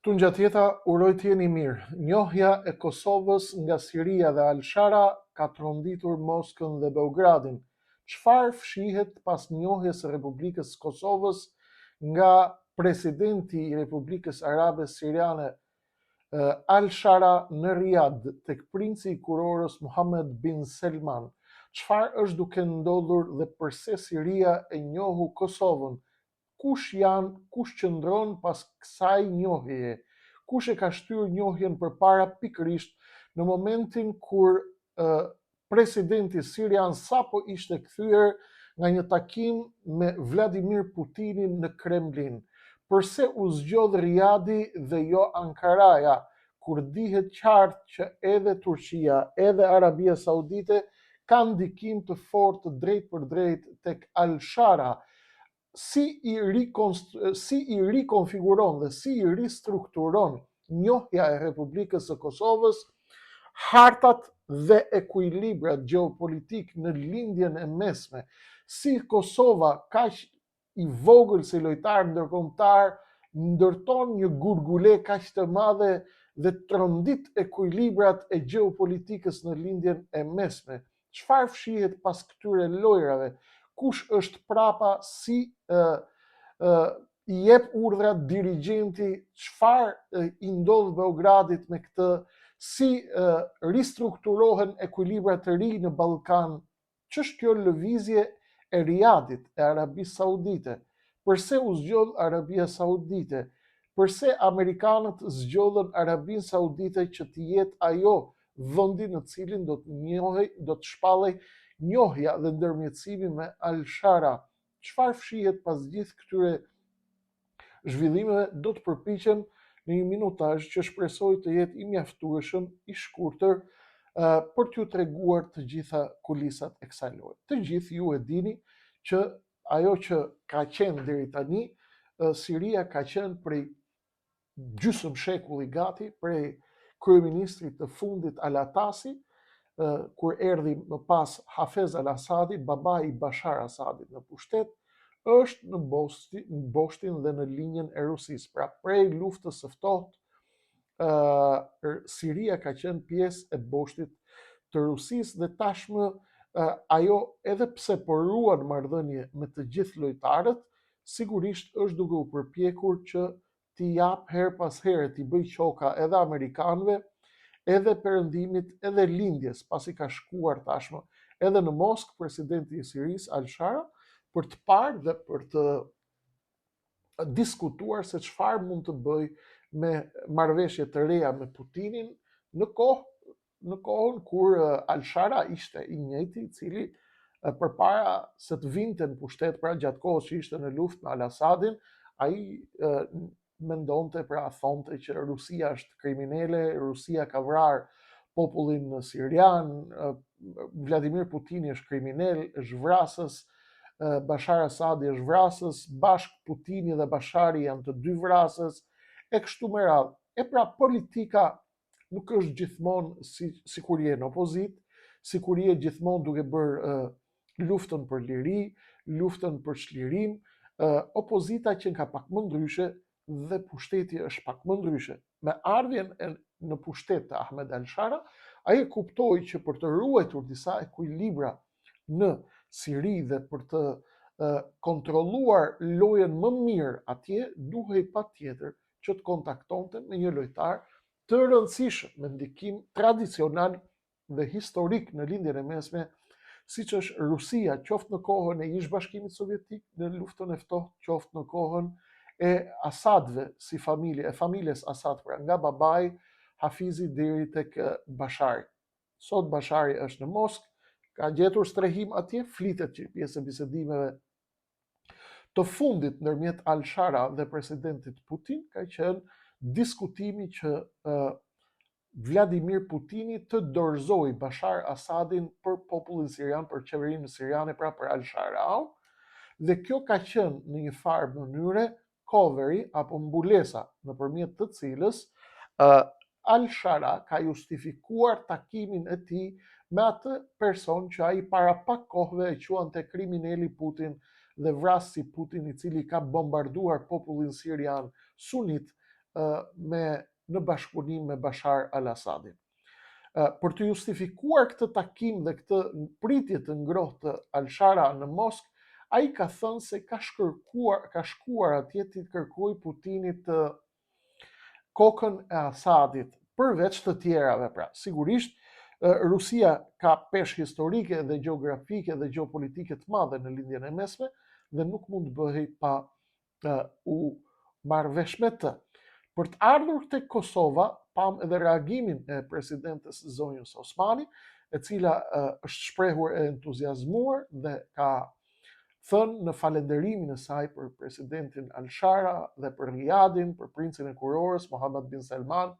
Tu ngjatjeta uroj të jeni mirë. Njohja e Kosovës nga Siria dhe Al-Shara ka tronditur Moskën dhe Beogradin. Çfarë fshihet pas njohjes së Republikës së Kosovës nga presidenti i Republikës Arabe Siriane Al-Shara në Riyadh tek princi i kurorës Mohammed bin Selman? Çfarë është duke ndodhur dhe pse Siria e njohu Kosovën? Kush janë, kush qëndron pas kësaj njohjeje? Kush e ka shtyr njohjen përpara pikërisht në momentin kur presidenti sirian sapo ishte kthyer nga një takim me Vladimir Putinin në Kremlin? Përse u zgjodh Riyadhi dhe jo Ankaraja, kur dihet qartë që edhe Turqia, edhe Arabia Saudite kanë ndikim të fortë drejt për drejt tek Al-Shara? Si i rikonfiguron dhe si i ristrukturon njohja e Republikës së Kosovës hartat dhe ekuilibrat gjeopolitik në lindjen e mesme? Si Kosova, kaq i vogël si lojtar ndërkombëtar, ndërton një gurgule kaq të madhe dhe trondit ekuilibrat e gjeopolitikës në lindjen e mesme? Çfarë fshihet pas këtyre lojrave? Kush është prapa, si i jep urdhra dirigjenti, çfarë i ndodh Beogradit me këtë, si ristrukturohen ekuilibrat të ri në Ballkan? Ç'është kjo lëvizje e Riyadit, e Arabisë Saudite? Përse u zgjodh Arabia Saudite? Përse amerikanët zgjodhen Arabinë Saudite që të jetë ajo vendi në cilin do të shpallej njohja dhe ndërmjetësimi me Al-Shara? Çfarë fshihet pas gjithë këtyre zhvillimeve? Do të përpiqem në një minutazh që shpresoj të jetë i mjaftueshëm, i shkurtër, për t'ju treguar të gjitha kulisat e kësaj loje. Të gjithë ju e dini që ajo që ka qenë deri tani, Siria ka qenë prej gjysmë shekulli gati, prej kryeministrit të fundit Al-Atasi, kur erdhi më pas Hafez al-Asadi, babai i Bashar Asadit në pushtet, është në boshtin dhe në linjën e Rusisë. Pra, prej luftës së ftohtë, Siria ka qenë pjesë e boshtit të Rusisë dhe tashmë ajo, edhe pse po ruan marrëdhënie me të gjithë lojtarët, sigurisht është duke u përpjekur që t'i jap her pas here, t'i bëj qoka edhe amerikanëve, edhe perëndimit, edhe lindjes, pasi ka shkuar tashmë edhe në Moskë presidenti i Sirisë Al-Shara për të parë dhe për të diskutuar se çfarë mund të bëj me marrëveshje të reja me Putinin në kohën kur Al-Shara ishte i njëjti i cili përpara se të vinte në pushtet, pra gjatë kohës që ishte në luftë me Al-Asadin, ai mendonte, pra thonte që Rusia është kriminale, Rusia ka vrarë popullin sirian, Vladimir Putini është kriminal, është vrasës, Bashar Asadi është vrasës, bashkë Putini dhe Bashari janë të dy vrasës, e kështu me radhë. E pra, politika nuk është gjithmonë si kur je në opozit, si kur je gjithmonë duke bërë luftën për liri, luftën për çlirim. Opozita që ka pak më ndryshe dhe pushteti është pak më ndryshe. Me ardhjen në pushtet të Ahmed Al-Shara, ai e kuptoi që për të ruajtur disa ekuilibra në Siri dhe për të kontrolluar lojën më mirë atje, duhej patjetër që të kontaktonte me një lojtar të rëndësishëm, me ndikim tradicional dhe historik në lindjen e mesme, siç është Rusia, qoftë në kohën e Ish-Bashkimit Sovjetik në luftën e ftohtë, qoftë në kohën e Asadve, si familje, e familjes Asad, pra nga babai Hafizi deri tek Bashari. Sot Bashari është në Moskë, ka gjetur strehim atje, flitet që pjesë e bisedimeve të fundit ndërmjet Al-Shara dhe presidentit Putin ka qenë diskutimi që Vladimir Putini të dorëzoi Bashar Asadin për popullin sirian, për qeverinë siriane, pra për Al-Shara. Dhe kjo ka qenë në një farë mënyre coveri apo mbulesa nëpërmjet të cilës Al-Shara ka justifikuar takimin e tij me atë person që ai para pak kohëve e quante kriminali Putin dhe vrasësi Putin, i cili ka bombarduar popullin sirian sunit në bashkëpunim me Bashar al-Assadin. Për të justifikuar këtë takim dhe këtë pritje të ngrohtë të Al-Shara në Moskë, ai ka thënë se ka shkuar atje të kërkoj Putinit kokën e Assadit, përveç të tjerave. Pra, sigurisht, Rusia ka peshë historike dhe gjeografike dhe gjeopolitike të madhe në lindjen e mesme dhe nuk mund të bëhej pa u marrëvesh me të. Për të ardhur te Kosova, pam edhe reagimin e presidentes Zonjës Osmani, e cila është shprehur e entuziazmuar dhe ka thënë në falenderimin e saj për presidentin Al-Shara dhe për Riyadin, për princin e kurorës Mohammed bin Salman,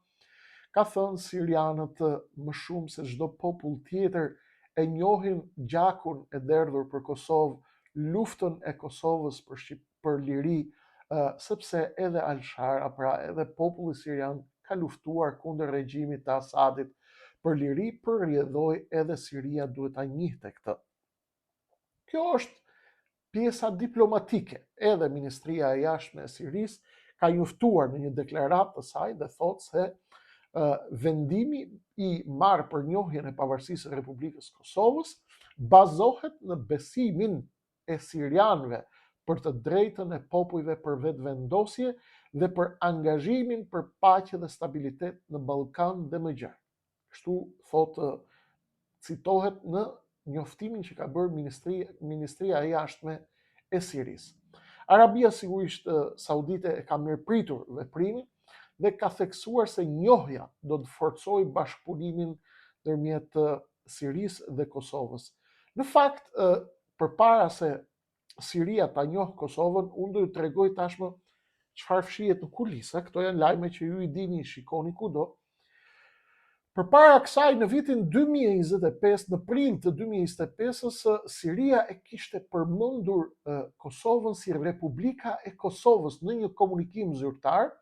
ka thënë sirianët më shumë se çdo popull tjetër e njohin gjakun e derdhur për Kosovë, luftën e Kosovës për liri, sepse edhe Al-Shara, pra edhe populli sirian, ka luftuar kundër regjimit të Asadit për liri, për rrjedhoj edhe Siria duhet ta njihte këtë. Kjo është pjesa diplomatike. Edhe Ministria e Jashtme e Sirisë ka njoftuar në një deklaratë të saj dhe thotë se vendimi i marrë për njohjen e pavarësisë së Republikës Kosovës bazohet në besimin e sirianëve për të drejtën e popujve për vetëvendosje dhe për angazhimin për paqe dhe stabilitet në Ballkan dhe më gjatë. Kështu thotë, citohet në njoftimin që ka bërë Ministria e Jashtme e Sirisë. Arabia sigurisht Saudite e ka mirëpritur veprimin dhe ka theksuar se njohja do të forcojë bashkëpunimin ndërmjet Sirisë dhe Kosovës. Në fakt, përpara se Siria ta njohë Kosovën, unë do t'ju tregoj tashmë çfarë fshihet në kulisa. Këto janë lajme që ju i dini, shikoni kudo. Përpara kësaj, në vitin 2025, në prill të 2025-s, Siria e kishte përmendur Kosovën si Republika e Kosovës në një komunikim zyrtar,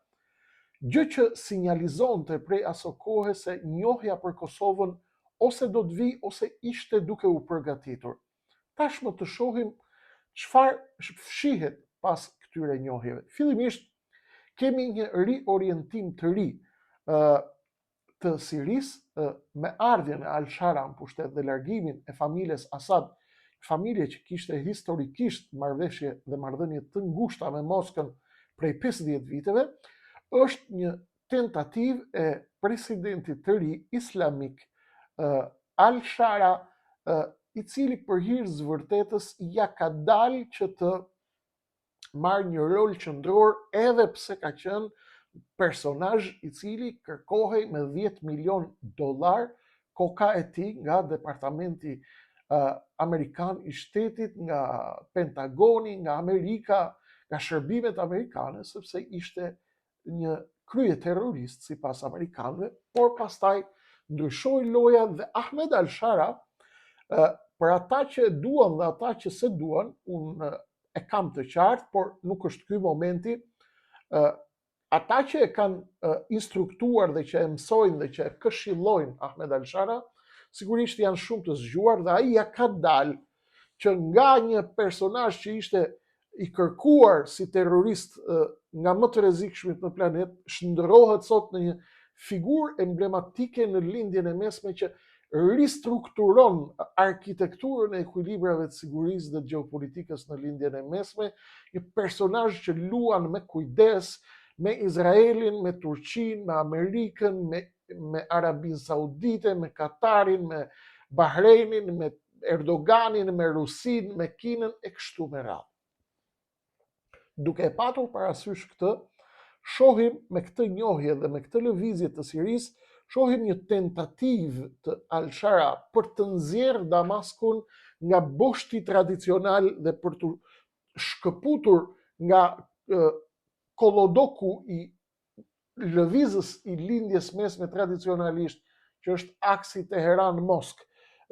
gjë që sinjalizonte prej aso kohe se njohja për Kosovën ose do të vijë ose ishte duke u përgatitur. Tashmë të shohim çfarë fshihet pas këtyre njohjeve. Fillimisht kemi një riorientim të ri të Sirisë me ardhjen e Al-Shara në pushtet dhe largimin e familjes Asad, familje që kishte historikisht marrëveshje dhe marrëdhënie të ngushta me Moskën prej 50 viteve, është një tentativë e presidentit të ri islamik Al-Shara, i cili për hir zëvërtetës ja ka dalë që të marrë një rol qendror, edhe pse ka qenë personazh i cili kërkohej me $10 milion koka e tij nga Departamenti Amerikan i Shtetit, nga Pentagoni, nga Amerika, nga shërbimet amerikane, sepse ishte një krye terrorist sipas amerikanëve, por pastaj ndryshoi loja dhe Ahmed Al-Shara, për ata që duan dhe ata që se duan, unë e kam të qartë, por nuk është ky momenti, ata që e kanë instruktuar dhe që e mësojnë dhe që e këshillojnë Ahmed Al-Shara, sigurisht janë shumë të zgjuar dhe ai ja ka dalë që nga një personazh që ishte i kërkuar si terrorist nga më të rrezikshmit në planet, shndërrohet sot në një figurë emblematike në lindjen e mesme që ristrukturon arkitekturën e ekuilibrave të sigurisë dhe gjeopolitikës në lindjen e mesme, një personazh që luan me kujdes me Izraelin, me Turqinë, me Amerikën, me Arabinë Saudite, me Katarin, me Bahrejnin, me Erdoganin, me Rusinë, me Kinën e kështu me radhë. Duke e patur parasysh këtë, shohim me këtë njohje dhe me këtë lëvizje të Sirisë, shohim një tentativë të Al-Shara për të nxjerrë Damaskun nga boshti tradicional dhe për të shkëputur nga kollodoku i lëvizjes i lindjes mesme tradicionalisht, që është aksi Teheran-Moskë,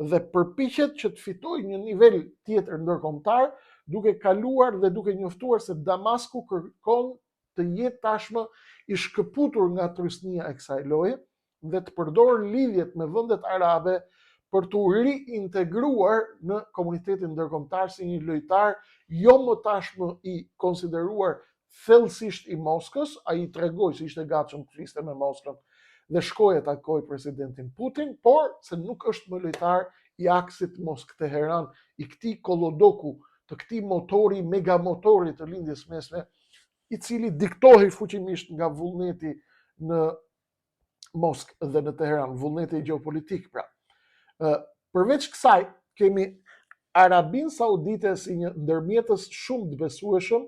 dhe përpiqet që të fitojë një nivel tjetër ndërkombëtar, duke kaluar dhe duke njoftuar se Damasku kërkon të jetë tashmë i shkëputur nga trysnia e kësaj loje dhe të përdorë lidhjet me vendet arabe për të riintegruar në komunitetin ndërkombëtar si një lojtar jo më tashmë i konsideruar thellësisht i Moskës, ai tregoi se ishte gatshëm të fliste me Moskën dhe shkoi të takoi presidentin Putin, por se nuk është më lojtar i aksit Moskë-Teheran, i këtij kolodoku, të këtij motori, megamotori të lindjes mesme, i cili diktohej fuqimisht nga vullneti në Moskë dhe në Teheran, vullneti gjeopolitik pra. Përveç kësaj, kemi Arabinë Saudite si një ndërmjetës shumë të besueshëm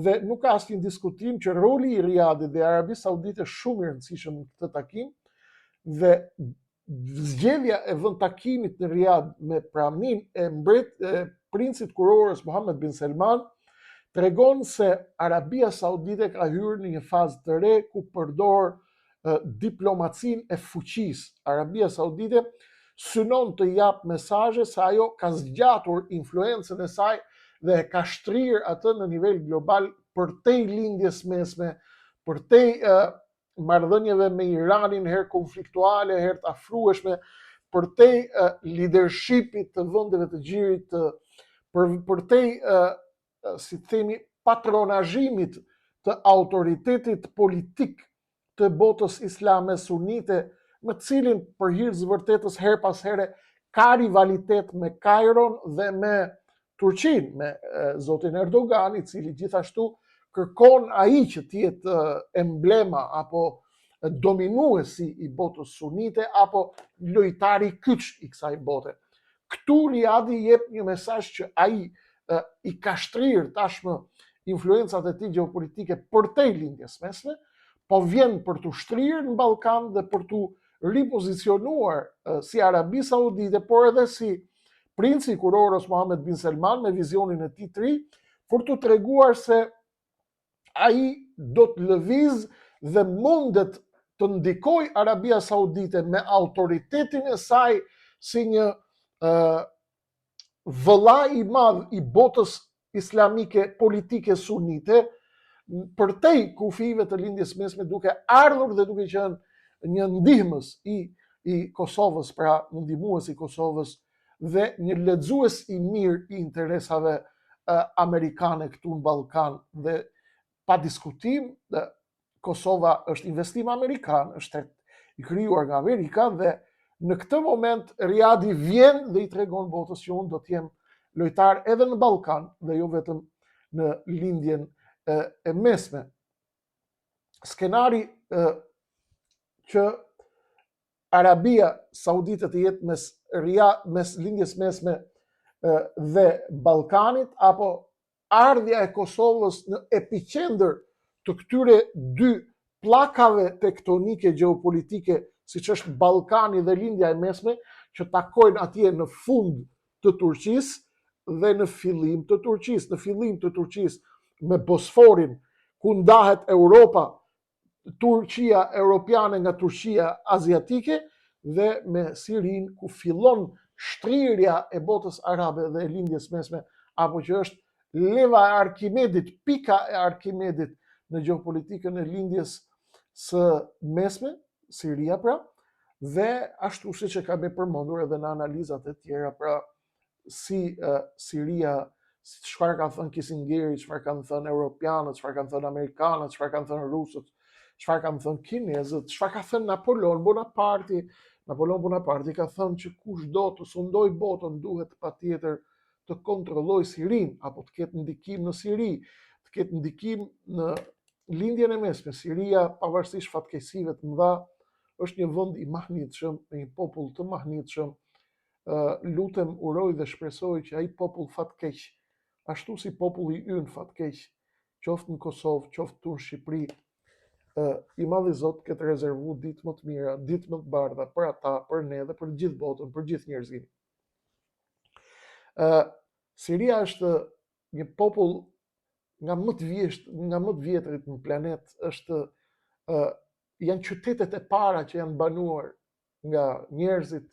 dhe nuk ka asnjë diskutim që roli i Riyadit dhe Arabisë Saudite shumë i rëndësishëm në këtë takim dhe zgjedhja e vend takimit në Riyadh me praninë e princit kurorës Mohammed bin Salman tregon se Arabia Saudite ka hyrë në një fazë të re ku përdor diplomacinë e fuqisë. Arabia Saudite synon të jap mesazhe se ajo ka zgjatur influencën e saj dhe ka shtrirë atë në nivel global përtej lindjes mesme, përtej marrëdhënieve me Iranin, herë konfliktuale, herë të afrueshme, përtej leadershipit të vendeve të gjirit, përtej si themi patronazhimit të autoritetit politik të botës islame sunite, me cilin për hir të vërtetës her pas here ka rivalitet me Kairon dhe me Turqinë, me zotin Erdogan, i cili gjithashtu kërkon ai që të jetë emblema apo dominuesi i botës sunite apo lojtari kyç i kësaj bote. Këtu Riyadhi jep një mesazh që ai i ka shtrirë tashmë influencat e tij gjeopolitike përtej lindjes mesme, po vjen për të shtrirë në Ballkan dhe për të ripozicionuar si Arabi Saudite, por edhe si princi i kurorës Mohammed bin Salman me vizionin e tij të ri, për të treguar se ai do të lëviz dhe mundet të ndikoj Arabia Saudite me autoritetin e saj si një vëllai i madh i botës islamike politike sunite, përtej kufive të lindjes mesme, duke ardhur dhe duke qenë një ndihmës i Kosovës, pra një ndihmues i Kosovës dhe një lexues i mirë i interesave amerikane këtu në Ballkan. Dhe pa diskutim, Kosova është investim amerikan, është i krijuar nga Amerika dhe në këtë moment Riyadhi vjen dhe i tregon botës që unë do të jem lojtar edhe në Ballkan dhe jo vetëm në lindjen e mesme. Skenari që Arabia Saudite të jetë mes lindjes mesme dhe Ballkanit, apo ardhja e Kosovës në epicentër të këtyre dy pllakave tektonike gjeopolitike, siç është Ballkani dhe lindja e mesme, që takojnë atje në fund të Turqisë dhe në fillim të Turqisë. Në fillim të Turqisë me Bosforin, ku ndahet Europa, Turqia europiane nga Turqia aziatike, dhe me Sirin, ku fillon shtrirja e botës arabe dhe e lindjes mesme, apo që është leva e Arkimedit, pika e Arkimedit në gjeopolitikën e lindjes së mesme, Siria pra, dhe ashtu siç e kam përmendur edhe në analizat e tjera, pra si Siria, çfarë ka thënë Kissingeri, çfarë kanë thënë europianët, çfarë kanë thënë amerikanët, çfarë kanë thënë rusët, çfarë kanë thënë kinezët, çfarë ka thënë Napoleon Bonaparte. Napoleon Bonaparte ka thënë që kushdo të sundoj botën duhet patjetër të kontrolloj Sirin, apo të ketë ndikim në Siri, të ketë ndikim në lindjen e mesme. Siria, pavarësisht fatkeqësive të mëdha, është një vend i mahnitshëm, me një popull të mahnitshëm. Lutem, uroj dhe shpresoj që ai popull fatkeq, ashtu si populli ynë fatkeq, qoftë në Kosovë, qoftë këtu në Shqipëri, i Madhi Zot këtë rezervu ditë më të mira, ditë më të bardha për ata, për ne dhe për gjithë botën, për gjithë njerëzimin. Siria është një popull nga më të vjetrit në planet, janë qytetet e para që janë banuar nga njerëzit,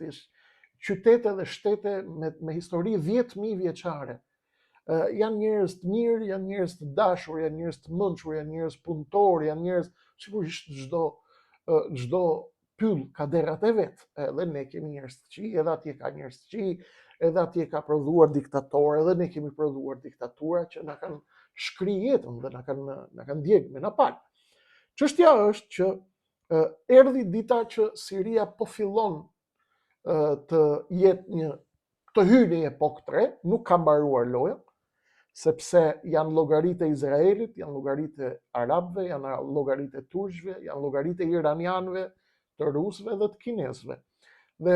qytete dhe shtete me histori 10.000 vjeçare. Janë njerëz të mirë, janë njerëz të dashur, janë njerëz të mençur, janë njerëz punëtor, janë njerëz, sigurisht çdo pyll ka derrat e vet. Edhe ne kemi njerëz të këqij, edhe atje ka njerëz të këqij, edhe atje ka prodhuar diktatorë, edhe ne kemi prodhuar diktatura që na kanë shkri jetën dhe na kanë djegë me napalm. Çështja është që erdhi dita që Siria po fillon të jetë të hyjë në epokë 3, nuk ka mbaruar loja, sepse janë llogaritë e Izraelit, janë llogaritë e arabëve, janë llogaritë e turqëve, janë llogaritë e iranianëve, të rusëve dhe të kinezëve. Dhe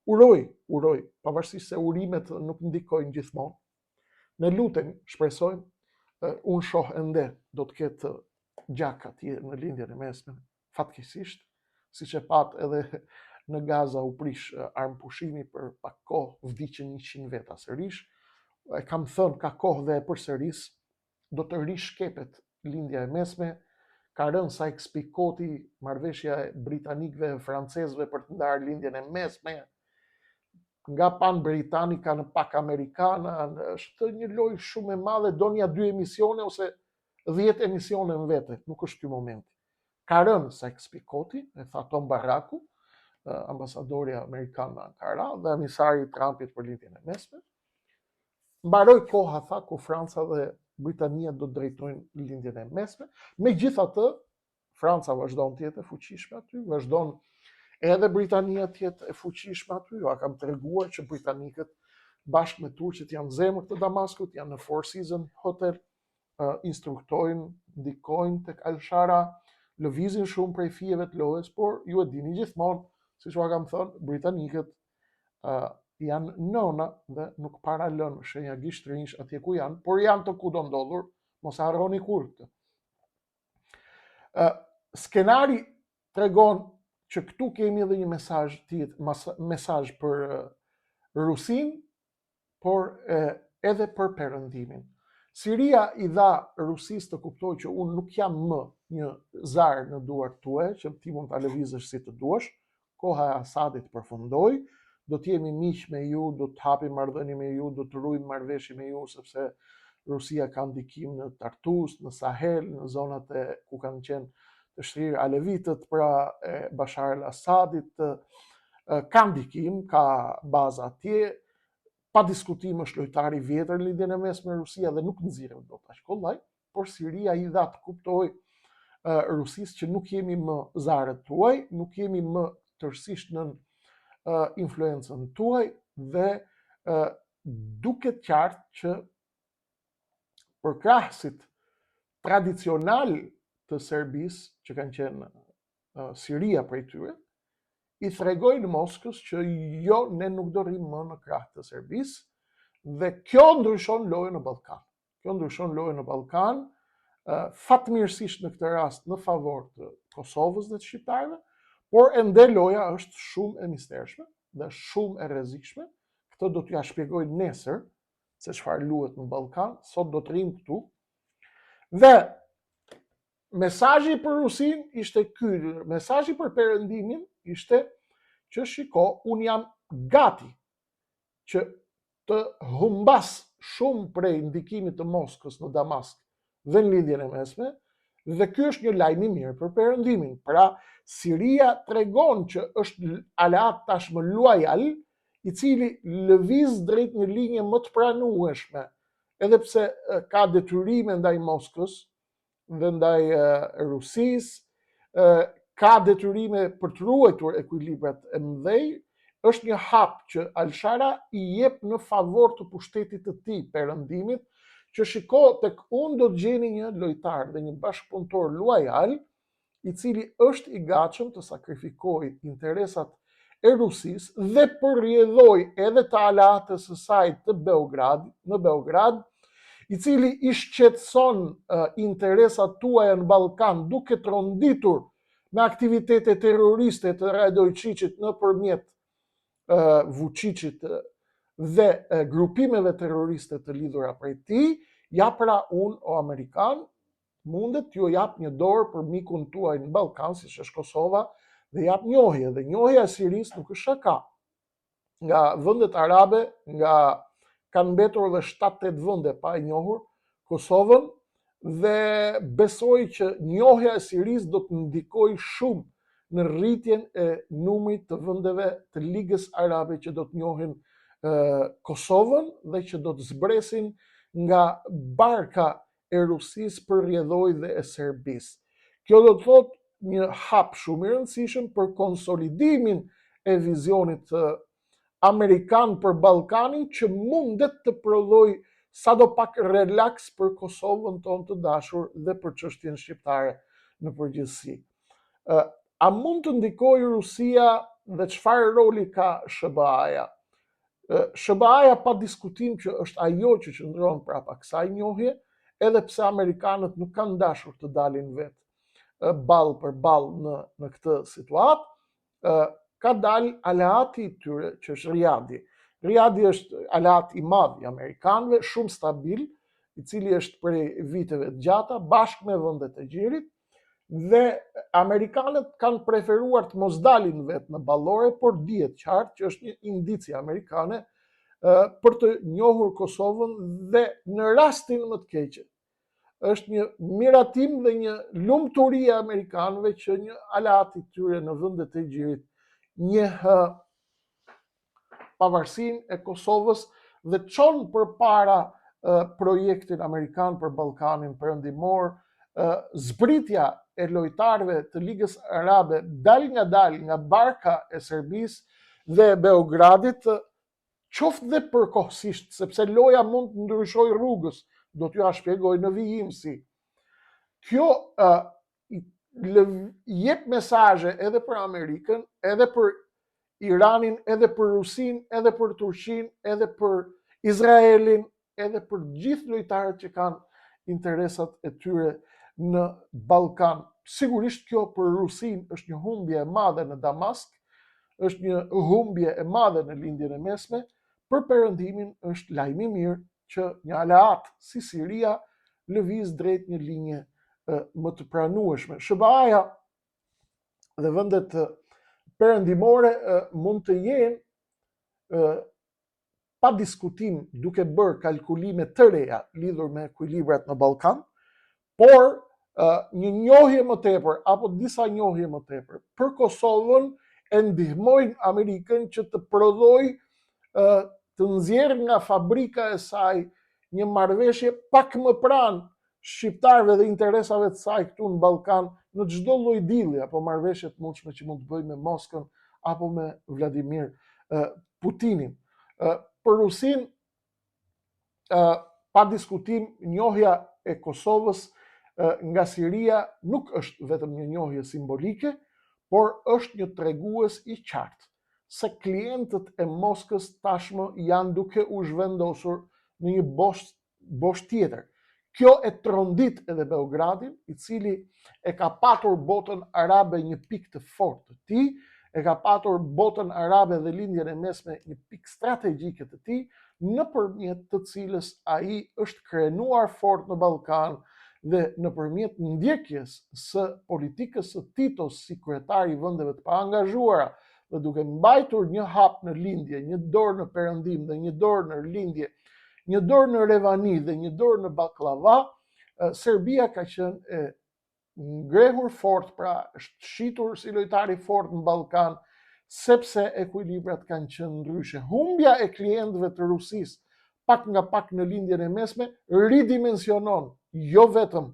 uroj, pavarësisht se urimet nuk ndikojnë gjithmonë. Ne lutemi, shpresojmë, unë shoh ende do të ketë gjak atje në lindjen e mesme, fatkeqësisht, siç e pat edhe në Gaza u prish armë pushimi për pak kohë, vdiqën 100 veta sërish. E kam thënë ka kohë dhe e përsëris, do të rishkepet lindja e mesme, ka rënë Sykes-Picoti, marrëveshja e britanikëve e francezëve për të ndarë lindjen e mesme, nga pan britanika në pak amerikana, është një lojë shumë e madhe, donja 2 emisione ose 10 emisione në vete, nuk është ky momenti. Ka rënë Sykes-Picoti, e tha Tom Barraku, ambasadori amerikan në Ankara dhe emisari i Trumpit për lindjen e mesme. Mbaroi koha, tha, ku Franca dhe Britania do të drejtojnë lindjen e mesme. Megjithatë, Franca vazhdon të jetë e fuqishme aty, vazhdon edhe Britania të jetë e fuqishme aty. Ja kam treguar që britanikët bashkë me turqët janë zemër të Damaskut, janë në Four Seasons Hotel, instruktojnë, ndikojnë tek Al-Shara, lëvizin shumë prej fijeve të lojës, por ju e dini gjithmonë, siç u kam thënë, britanikët janë nona dhe nuk paralën shenja gishtrinj atje ku janë, por janë të kudo ndodhur, mos harroni kur këtë. Skenari tregon që këtu kemi edhe një mesazh tjetër, mesazh për Rusin, por edhe për Perëndimin. Siria i dha Rusisë të kuptoj që unë nuk jam më një zar në duart tuaja, që ti mund ta lëvizësh si të duash, koha e Asadit përfundoi, do të jemi miq me ju, do të hapim marrëdhënie me ju, do të ruajmë marrëveshje me ju, sepse Rusia ka ndikim në Tartus, në Sahel, në zonat ku kanë qenë të shtrirë alevitët, pra Bashar al-Assadit, ka ndikim, ka baza atje, pa diskutim është lojtari i vjetër në lindjen e mesme me Rusia dhe nuk nxirret dot as kollaj, por Siria i dha të kuptoj Rusisë që nuk jemi më zarët tuaj, nuk jemi më tërësisht në influencën tuaj dhe duket qartë që përkrahësit tradicional të Serbisë, që kanë qenë Siria prej tyre, i tregojnë Moskës që jo, ne nuk do rrim më në krah të Serbisë dhe kjo ndryshon lojën në Ballkan. Kjo ndryshon lojën në Ballkan, fatmirësisht në këtë rast në favor të Kosovës dhe të shqiptarëve, por ende loja është shumë e mistershme dhe shumë e rrezikshme. Këtë do t'ja shpjegoj nesër se çfarë luhet në Ballkan, sot do të rrim këtu. Dhe mesazhi për Rusin ishte ky, mesazhi për Perëndimin ishte që shiko, unë jam gati që të humbas shumë prej ndikimit të Moskës në Damask dhe në lindjen e mesme, dhe ky është një lajm i mirë për Perëndimin. Pra, Siria tregon që është aleat tashmë luajal, i cili lëviz drejt një linje më të pranueshme, edhe pse ka detyrime ndaj Moskës dhe ndaj Rusisë, ka detyrime për të ruajtur ekuilibrat e mëdhej, është një hap që Al-Shara i jep në favor të pushtetit të tij, Perëndimit, që shiko, tek unë do të gjeni një lojtar dhe një bashkëpunëtor luajal, i cili është i gatshëm të sakrifikojë interesat e Rusisë dhe përrjedhoj edhe të aleatës së saj në Beograd, i cili i shqetëson interesat tuaja në Ballkan duke tronditur me aktivitete terroriste të Radojčićit nëpërmjet Vučićit dhe grupimeve terroriste të lidhura prej tij, ja pra unë o Amerikan, mundet t'ju jap një dorë për mikun tuaj në Ballkan, siç është Kosova, dhe jap njohje. Dhe njohja e Sirisë nuk është shaka. Nga vendet arabe, kanë mbetur edhe 7-8 vende pa e njohur Kosovën, dhe besoj që njohja e Sirisë do të ndikojë shumë në rritjen e numrit të vendeve të Ligës Arabe që do të njohin Kosovën dhe që do të zbresin nga barka e Rusisë për rrjedhoj dhe e Serbisë. Kjo do të thotë një hap shumë i rëndësishëm për konsolidimin e vizionit amerikan për Ballkanin, që mundet të prodhoj sadopak relaks për Kosovën tonë të dashur dhe për çështjen shqiptare në përgjithësi. A mund të ndikojë Rusia dhe çfarë roli ka SBA-ja? SBA-ja pa diskutim që është ajo që qëndron prapa kësaj njohje, edhe pse amerikanët nuk kanë dashur të dalin vetë ball për ball në këtë situatë, ka dalë aleati i tyre, që është Riyadhi. Riyadhi është aleat i madh i amerikanëve, shumë stabil, i cili është prej viteve të gjata, bashkë me vendet e gjirit, dhe amerikanët kanë preferuar të mos dalin vetë në ballore, por dihet qartë që është një indicie amerikane për të njohur Kosovën, dhe në rastin më të keq është një miratim dhe një lumturi e amerikanëve që një aleat i tyre në vendet e gjirit njeh pavarësinë e Kosovës dhe çon përpara projektin amerikan për Ballkanin Perëndimor. Zbritja e lojtarëve të Ligës Arabe dal nga barka e Serbisë dhe Beogradit, qoftë dhe përkohësisht, sepse loja mund të ndryshojë rrugës, do t'ju shpjegoj në vijim si. Kjo jep mesazhe edhe për Amerikën, edhe për Iranin, edhe për Rusin, edhe për Turqin, edhe për Izraelin, edhe për gjithë lojtarët që kanë interesat e tyre në Ballkan. Sigurisht kjo për Rusin është një humbje e madhe në Damask, është një humbje e madhe në lindjen e mesme. Për Perëndimin është lajm i mirë që një aleat si Siria lëviz drejt një linje më të pranueshme. SBA-ja dhe vendet perëndimore mund të jenë pa diskutim duke bërë kalkulime të reja lidhur me ekuilibrat në Ballkan, por një njohje më tepër apo disa njohje më tepër për Kosovën e ndihmojnë Amerikën që të prodhoj, të nxjerrë nga fabrika e saj një marrëveshje pak më pranë shqiptarëve dhe interesave të saj këtu në Ballkan, në çdo lloj dilli apo marrëveshje të mundshme që mund të bëjë me Moskën apo me Vladimir Putinin. Për Rusin, pa diskutim, njohja e Kosovës nga Siria nuk është vetëm një njohje simbolike, por është një tregues i qartë se klientët e Moskës tashmë janë duke u zhvendosur në një bosh tjetër. Kjo e trondit edhe Beogradin, i cili e ka patur botën arabe një pikë të fortë të tij, e ka patur botën arabe dhe lindjen e mesme një pikë strategjike të tij, nëpërmjet të cilës ai është krenuar fort në Ballkan dhe nëpërmjet ndjekjes së politikës së Titos si kryetari i vendeve të paangazhuara, dhe duke mbajtur një hap në lindje, një dorë në perëndim dhe një dorë në lindje, një dorë në Revani dhe një dorë në baklava, Serbia ka qenë e ngrehur fort, pra është shitur si lojtari fort në Ballkan, sepse ekuilibrat kanë qenë ndryshe. Humbja e klientëve të Rusisë pak nga pak në lindjen e mesme ridimensionon jo vetëm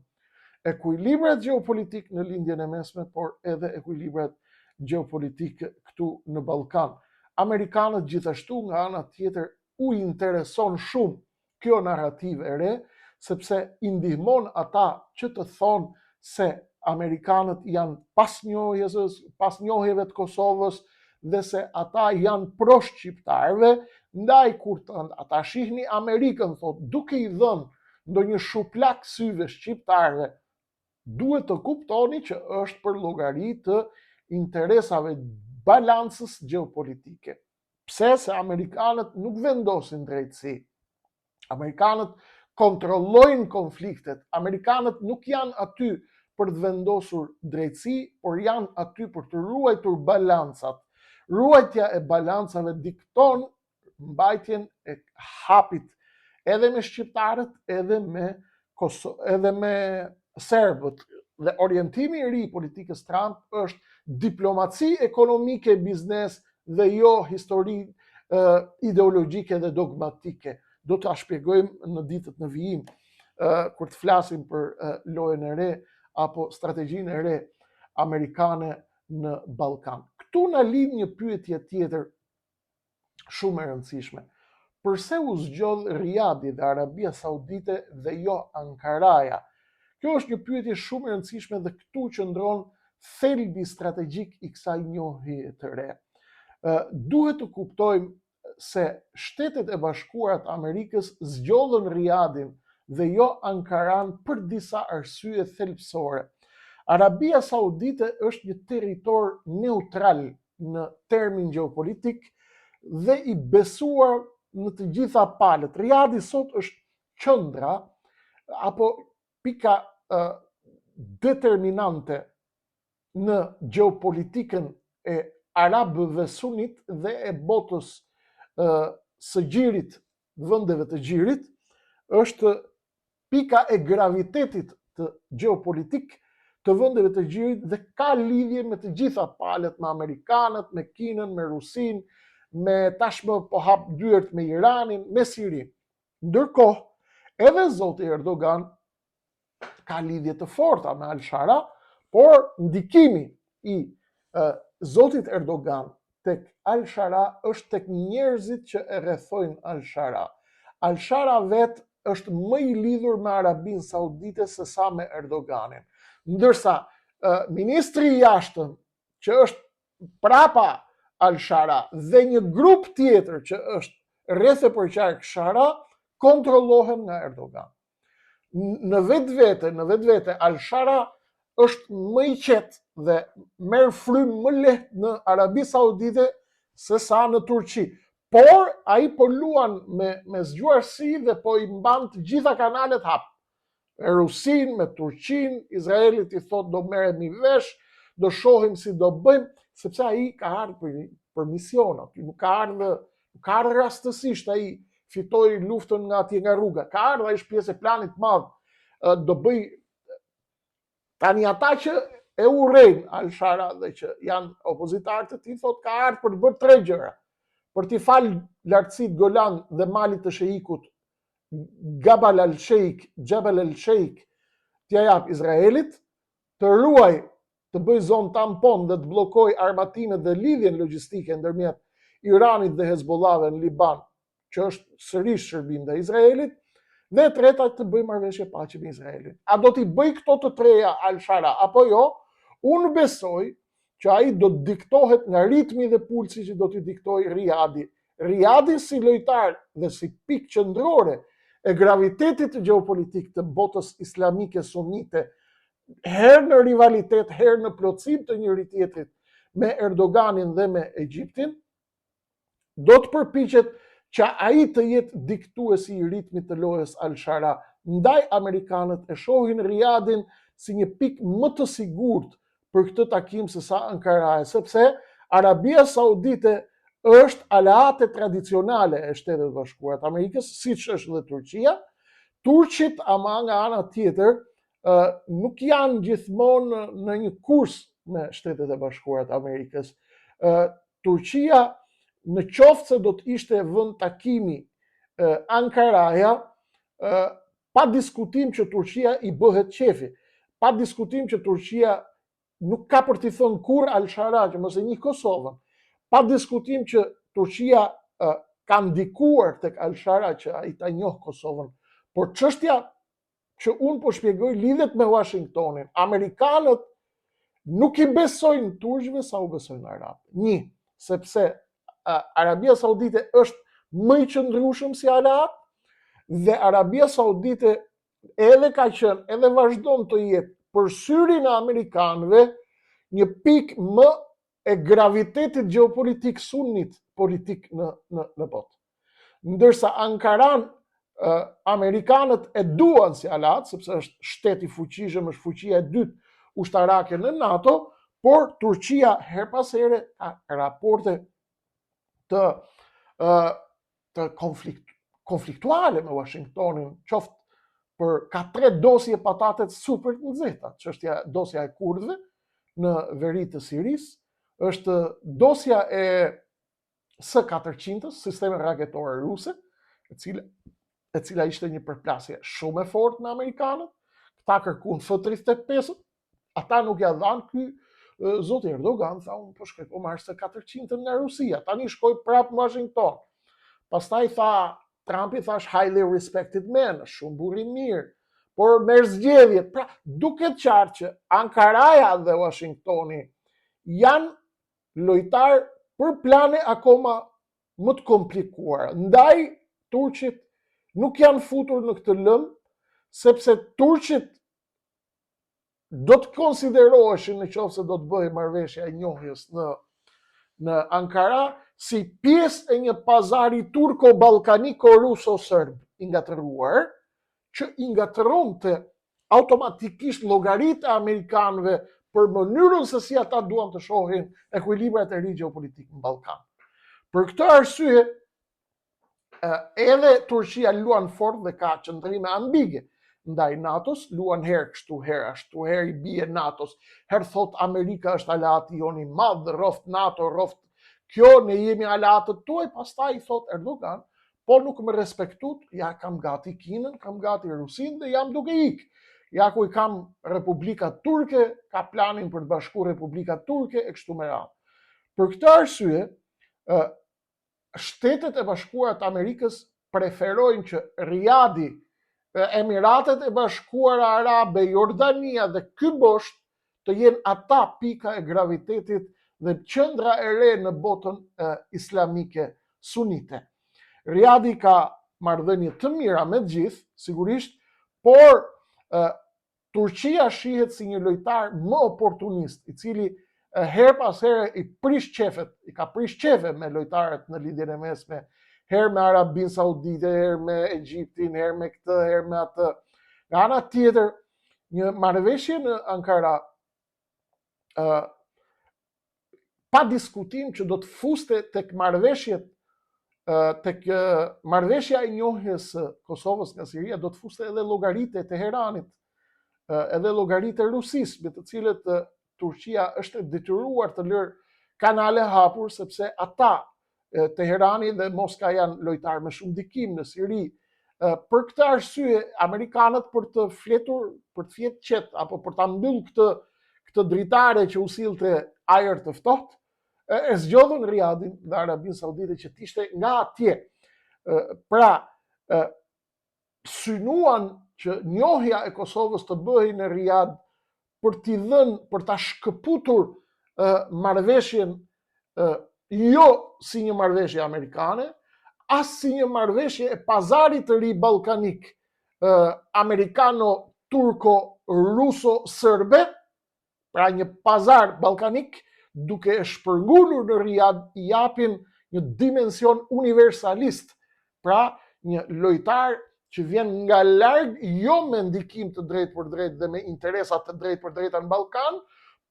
ekuilibrat gjeopolitik në lindjen e mesme, por edhe ekuilibrat gjeopolitik këtu në Ballkan. Amerikanët gjithashtu nga ana tjetër u intereson shumë kjo narrativë e re, sepse i ndihmon ata që të thonë se Amerikanët janë pas njohjeve të Kosovës dhe se ata janë pro shqiptarëve, ndaj kur ata shihni Amerikën, thot, duke i dhënë ndonjë shuplak syve shqiptarëve, duhet të kuptoni që është për llogari të interesave balancës gjeopolitike. Pse? Se Amerikanët nuk vendosin drejtësi. Amerikanët kontrollojnë konfliktet. Amerikanët nuk janë aty për të vendosur drejtësi, por janë aty për të ruajtur balancat. Ruajtja e balancave dikton mbajtjen e hapit edhe me shqiptarët, edhe me serbët. Dhe orientimi i ri i politikës Trump është diplomaci ekonomike, biznes dhe jo histori ideologjike dhe dogmatike. Do ta shpjegojmë në ditët në vijim. kur të flasim për lojën e re apo strategjinë e re amerikane në Ballkan. Këtu na lidh një pyetje tjetër shumë e rëndësishme. Përse u zgjodh Riyadhi dhe Arabia Saudite dhe jo Ankaraja? Kjo është një pyetje shumë e rëndësishme dhe këtu qëndron thelbi strategjik i kësaj njohje të re. Duhet të kuptojmë se Shtetet e Bashkuara të Amerikës zgjodhën Riyadhin dhe jo Ankaran për disa arsye thelbësore. Arabia Saudite është një territor neutral në termin gjeopolitik dhe i besuar në të gjitha palët. Riyadhi sot është qendra apo pika determinante në gjeopolitikën e arabëve sunit dhe e botës së gjirit, vendeve të gjirit, është pika e gravitetit të gjeopolitik të vendeve të gjirit dhe ka lidhje me të gjitha palët, me amerikanët, me Kinën, me Rusinë, me tashmë po hap dyert me Iranin, me Sirinë. Ndërkohë, edhe zoti Erdogan ka lidhje të forta me Al-Shara, por ndikimi i zotit Erdogan tek Al-Shara është tek njerëzit që e rrethojnë Al-Shara. Al-Shara vetë është më i lidhur me Arabinë Saudite se sa me Erdoganin. Ndërsa ministri i jashtëm që është prapa Al-Shara dhe një grup tjetër që është rreth e përqark Shara kontrollohen nga Erdogan. Në vetvete Al-Shara është më i qetë dhe merr frymë më lehtë në Arabi Saudite se sa në Turqi. Por ai po luan me zgjuarsi dhe po i mban të gjitha kanalet hap. Me Rusinë, me Turqinë, Izraelit i thot do merremi vesh, do shohim si do bëjmë, sepse ai ka ardhur për misiona, nuk ka ardhur rastësisht ai fitoi luftën nga atje nga rruga. Ka ardhur, ai është pjesë e planit madh. Do bëj tani ata që e urrejnë Al-Shara dhe që janë opozitarë të tij thot ka ardhur për të bërë 3 gjëra. Për t'i falë lartësitë Golan dhe malit të Sheikut, Jabal al-Sheik, t'ja jap Izraelit, të ruaj, të bëj zonë tampon dhe të bllokoj armatimet dhe lidhjen logjistike ndërmjet Iranit dhe Hezbollahve në Liban, që është sërish shërbim ndaj Izraelit, dhe treta të bëj marrëveshje paqe me Izraelin. A do t'i bëj këto të treja Al-Shara apo jo? Unë besoj që ai do të diktohet nga ritmi dhe pulsi që do t'i diktoj Riyadhi. Riyadhi si lojtar dhe si pikë qendrore e gravitetit gjeopolitik të botës islamike sunite, herë në rivalitet, herë në plotësim të njëri tjetrit me Erdoganin dhe me Egjiptin, do të përpiqet që ai të jetë diktuesi i ritmit të lojës Al-Shara. Ndaj amerikanët e shohin Riyadhin si një pikë më të sigurt për këtë takim se sa Ankaraja, sepse Arabia Saudite është aleate tradicionale e Shtetet Bashkuara të Amerikës, siç është dhe Turqia. Turqit ama nga ana tjetër nuk janë gjithmonë në një kurs me Shtetet e Bashkuara të Amerikës. Turqia, në qoftë se do të ishte vend takimi Ankaraja, pa diskutim që Turqia i bëhet qefi, pa diskutim që Turqia nuk ka për t'i thënë kur Al-Shara që mos e njeh Kosovën, pa diskutim që Turqia ka ndikuar tek Al-Shara që ai ta njoh Kosovën, por çështja që unë po shpjegoj lidhet me Washingtonin. Amerikanët nuk i besojnë turqëve sa u besojnë arabëve. Një, sepse Arabia Saudite është më i qëndrueshëm si aleat dhe Arabia Saudite edhe ka qenë, edhe vazhdon të jetë për syrin e amerikanëve një pikë më e gravitetit gjeopolitik sunit politik në botë. Ndërsa Ankaran, amerikanët e duan si aleat, sepse është shtet i fuqishëm, është fuqia e dytë ushtarake në NATO, por Turqia her pas here ka raporte të konfliktuale me Washingtonin, qoftë ka 3 dosje patate super të nxehta. Çështja dosja e kurdëve në veri të Sirisë, është dosja e S-400, sisteme raketore ruse, e cila e cila ishte një përplasje shumë e fortë në amerikanët, ta kërkuan F-35, ata nuk ja dhanë ky zoti Erdogan, tha unë po shkoj po marr se 400 nga Rusia, tani shkoj prapë në Washington. Pastaj tha Trumpi, thash highly respected man, shumë burr i mirë, por merr zgjedhjet. Pra, duket qartë që Ankaraja dhe Washingtoni janë lojtar për plane akoma më të komplikuara. Ndaj turqit nuk janë futur në këtë lëmë, sepse turqit do të konsideroheshin në qoftë se do të bëhej marrëveshja e njohjes në Ankara si pjesë e një pazari turko-ballkaniko-ruso-serb i ngatëruar, që i ngatëronte automatikisht llogaritë e amerikanëve për mënyrën se si ata duan të shohin ekuilibrat e ri gjeopolitik në Ballkan. Për këtë arsye, edhe Turqia luan fort dhe ka qëndrime ambige ndaj NATO-s, luan herë kështu, herë ashtu, herë i bie NATO-s, herë thot Amerika është aleati jon i madh, rroft NATO, rroft kjo, ne jemi aleatët tuaj, pastaj thot Erdogan, po nuk më respektut, ja kam gati Kinën, kam gati Rusin dhe jam duke ikë. Ja ku i kam Republikat Turke, ka planin për të bashkuar Republikat Turke e kështu me radhë. Për këtë arsye, Shtetet e Bashkuara të Amerikës preferojnë që Riadi, Emiratet e Bashkuara Arabe, Jordania dhe ky boshtë të jenë ata pika e gravitetit dhe qendra e re në botën islamike sunite. Riadi ka marrëdhënie të mira me të gjithë, sigurisht, por Turqia shihet si një lojtar më oportunist, i cili her pas here i prish qefet, i ka prish qefe me lojtarët në lidhjen e mesme, herë me Arabinë Saudite, herë me Egjiptin, herë me këtë, herë me atë. Nga ana tjetër, një marrëveshje në Ankara pa diskutim që do të fuste tek marrëveshjet, tek marrëveshja e njohjes së Kosovës nga Siria, do të fuste edhe llogaritë e Teheranit, edhe llogaritë e Rusisë, me të cilët Turqia është detyruar të lërë kanale hapur, sepse ata, Teherani dhe Moska, janë lojtarë me shumë dikim në Siri. Për këtë arsye, amerikanët për të fletur, për të fjetë qetë, apo për ta mbyllë këtë dritare që u sillte ajër të ftohtë, e zgjodhën Riadin dhe Arabinë Saudite që t'ishte nga atje. Pra, synuan që njohja e Kosovës të bëhej në Riad për t'i dhënë, për ta shkëputur marrëveshjen jo si një marrëveshje amerikane, as si një marrëveshje e pazarit të ri ballkanik, amerikano-turko-ruso-serbe, pra një pazar ballkanik, duke e shpërngulur në Riad, i japin një dimension universalist, pra një lojtar që vjen nga larg, jo me ndikim të drejtë për drejtë dhe me interesat të drejtë për drejta në Ballkan,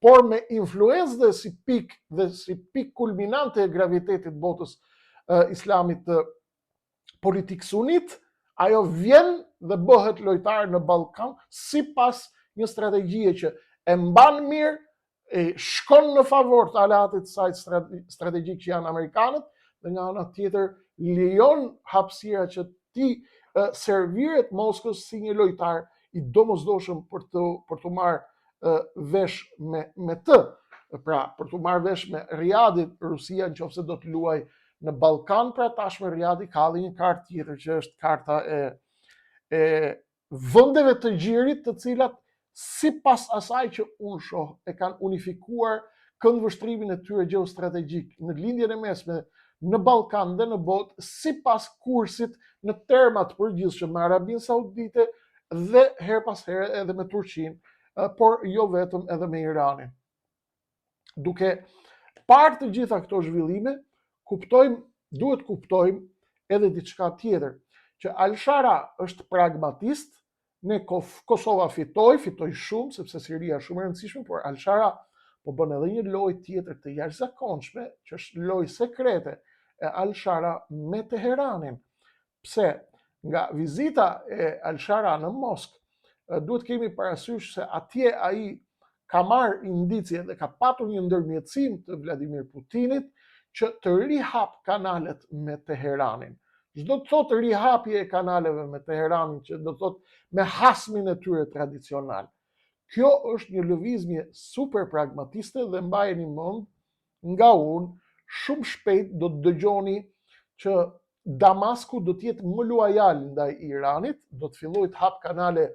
por me influencë dhe si pik kulminante e gravitetit botës islamit politik sunit, ajo vjen dhe bëhet lojtar në Ballkan sipas një strategjie që e mban mirë, e shkon në favor të aleatit saj strategjik që janë amerikanët, dhe nga ana tjetër lejon hapësira që ti serviret Moskës si një lojtar i domosdoshëm për të marrë vesh me të. Pra, për të marrë vesh me Riadin, Rusia nëse do të luaj në Ballkan, pra tashmë Riadi ka dhe një kartë tjetër që është karta e vendeve të gjirit, të cilat sipas asaj që unë shoh e kanë unifikuar këndvështrimin e tyre gjeostrategjik në lindjen e mesme në Ballkan dhe në botë, sipas kursit në terma të përgjithshëm me Arabinë Saudite dhe her pas here edhe me Turqinë, por jo vetëm edhe me Iranin. Duke parë të gjitha këto zhvillime, duhet kuptojmë edhe diçka tjetër, që Al-Shara është pragmatist, ne Kosova fitoi shumë, sepse Siria është shumë e rëndësishme, por Al-Shara po bën edhe një lojë tjetër të jashtëzakonshme, që është lojë sekrete e Al-Shara me Teheranin. Pse? Nga vizita e Al-Shara në Moskë, duhet kemi parasysh se atje ai ka marrë indicje dhe ka patur një ndërmjetësim të Vladimir Putinit që të rihap kanalet me Teheranin, Çdo të thotë rihapje e kanaleve me Teheranin, që do të thotë me hasmin e tyre tradicional. Kjo është një lëvizje super pragmatiste dhe mbajeni mend, nga unë, shumë shpejt do të dëgjoni që Damasku do të jetë më luajal ndaj Iranit, do të fillojë të hap kanale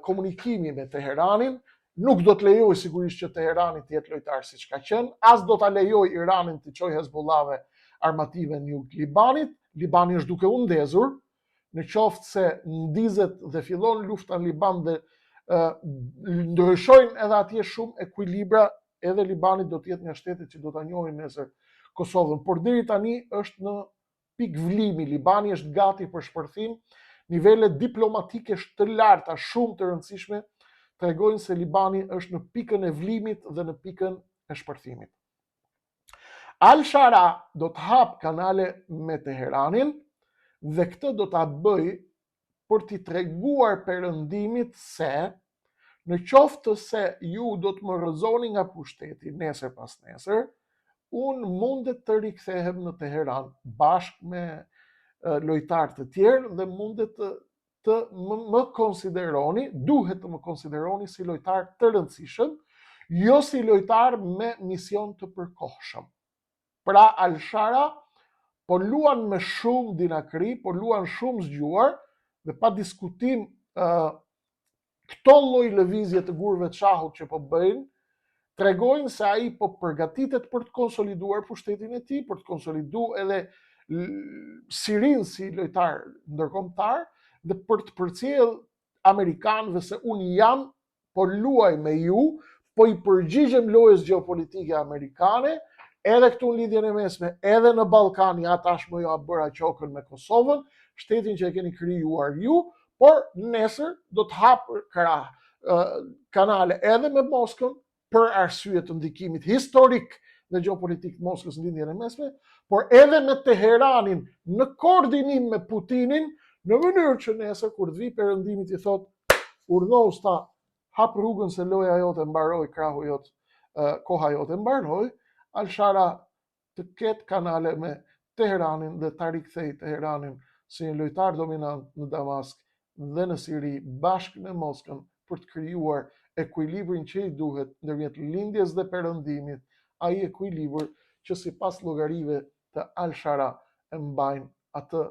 komunikimi me Teheranin, nuk do të lejoj sigurisht që Teherani të jetë lojtar siç ka qenë, as do ta lejoj Iranin të çojë Hezbollave armative në jug Libanit. Libani është duke u ndezur, në qoftë se ndizet dhe fillon lufta në Liban dhe ndryshojnë edhe atje shumë ekuilibra, edhe Libani do të jetë nga shtetet që do ta njohin nesër Kosovën. Por deri tani është në pikë vlimi, Libani është gati për shpërthim, nivelet diplomatike të larta, shumë të rëndësishme, tregojnë se Libani është në pikën e vlimit dhe në pikën e shpërthimit. Al-Shara do të hap kanale me Teheranin dhe këtë do ta bëj për t'i treguar perëndimit se në qoftë se ju do të më rrëzoni nga pushteti nesër pas nesër, unë mundet të rikthehem në Teheran bashkë me lojtarë të tjerë dhe mundet të më konsideroni, duhet të më konsideroni si lojtar të rëndësishëm, jo si lojtar me mision të përkohshëm. Pra Al-Shara po luan me shumë dinakri, po luan shumë zgjuar dhe pa diskutim këto lloj lëvizje të gurëve të shahut që po bëjnë, tregojnë se ai po përgatitet për të konsoliduar pushtetin e tij, për të konsoliduar edhe Sirin si lojtar ndërkombëtar dhe për të përcjell amerikanëve se unë jam, po luaj me ju, po i përgjigjem lojës gjeopolitike amerikane, edhe këtu në lidhjen e mesme, edhe në Ballkan, ja tashmë ja bëra qokën me Kosovën, shtetin që e keni krijuar ju, por nesër do të hap krah kanale edhe me Moskën për arsye të ndikimit historik dhe gjeopolitik të Moskës në lidhjen e mesme, por edhe me Teheranin në koordinim me Putinin, në mënyrë që nesër kur të vi perëndimit i thotë urdhë usta, hap rrugën se loja jote mbaroi, krahu jot, koha jote mbaroi, Al-Shara të ketë kanale me Teheranin dhe ta rikthej Teheranin si një lojtar dominant në Damask dhe në Siri bashkë me Moskën për të krijuar ekuilibrin që i duhet ndërmjet lindjes dhe perëndimit, ai ekuilibër që sipas llogarive të Al-Shara e mbajnë atë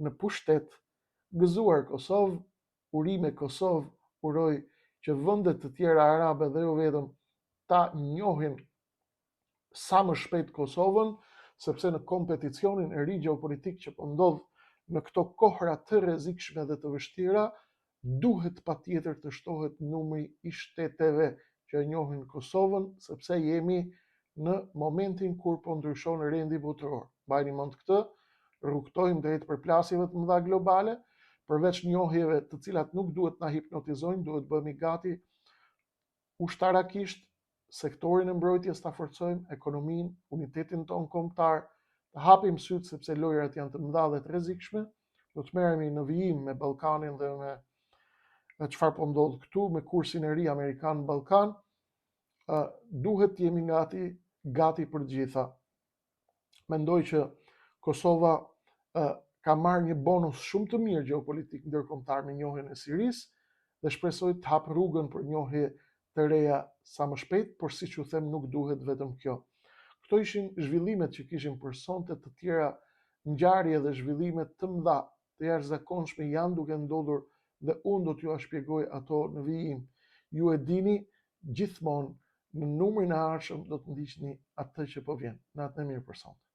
në pushtet. Gëzuar Kosovë, urime Kosovë, uroj që vendet të tjera arabe dhe jo vetëm ta njohin sa më shpejt Kosovën, sepse në kompeticionin e ri gjeopolitik që po ndodh në këto kohra të rrezikshme dhe të vështira, duhet patjetër të shtohet numri i shteteve që e njohin Kosovën, sepse jemi në momentin kur po ndryshon rendi botëror. Mbajini mend këtë, rrugtojmë drejt përplasjeve të mëdha globale, përveç njohjeve të cilat nuk duhet na hipnotizojnë, duhet bëhemi gati ushtarakisht, sektorin e mbrojtjes ta forcojmë, ekonominë, unitetin tonë kombëtar, të hapim sytë sepse lojrat janë të mëdha dhe të rrezikshme, do të merremi në vijim me Ballkanin dhe me çfarë po ndodh këtu, me kursin e ri amerikan në Ballkan, duhet të jemi gati për të gjitha. Mendoj që Kosova ka marrë një bonus shumë të mirë gjeopolitik ndërkombëtar me njohjen e Sirisë dhe shpresoj të hap rrugën për njohje të reja sa më shpejt, por siç ju them nuk duhet vetëm kjo. Këto ishin zhvillimet që kishim për sonte, të tjera ngjarje dhe zhvillime të mëdha, të jashtëzakonshme janë duke ndodhur dhe unë do t'ju shpjegoj ato në vijim. Ju e dini, gjithmonë në numrin e ardhshëm do të ndiqni atë që po vjen. Natën e mirë për sonte.